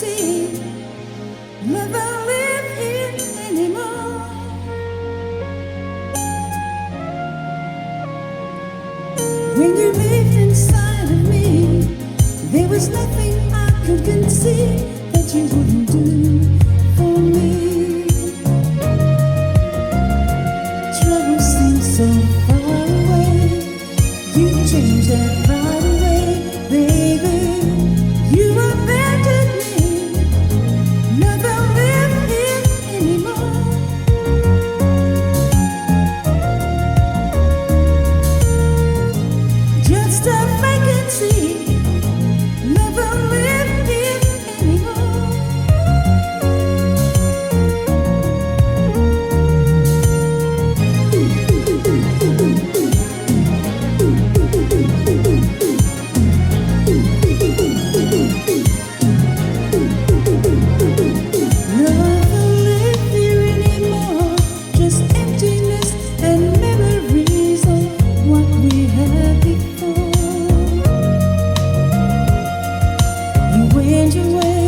see love I live here anymore. When you lived inside of me, there was nothing I could conceive that you wouldn't do for me. Trouble seems so far away. You changed that right away, baby. You abandoned me. Never live here anymore. Just a vacancy. Never live here anymore. Never live here anymore. Just emptiness and memories of what we had before. You went your way,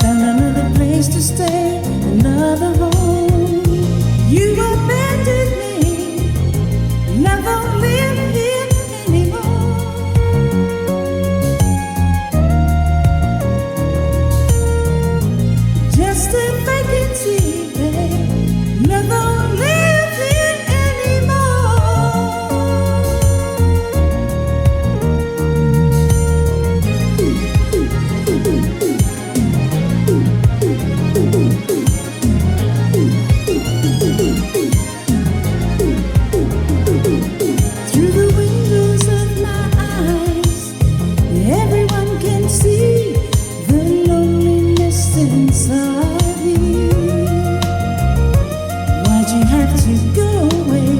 found another place to stay, another home. You abandoned me, never live here anymore. Just a vacancy, babe, never live here anymore. Through the windows of my eyes, everyone can see the loneliness inside me. Why'd you have to go away?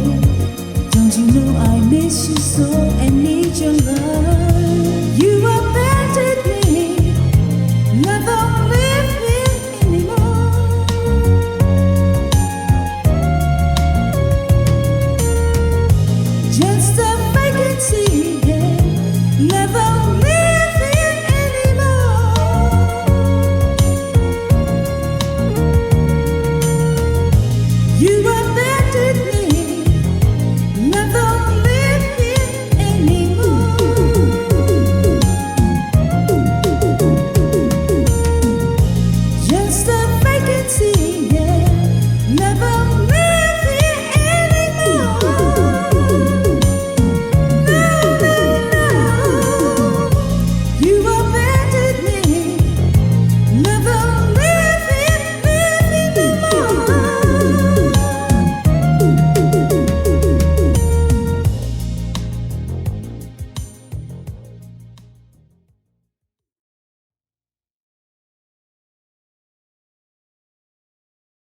Don't you know I miss you so? And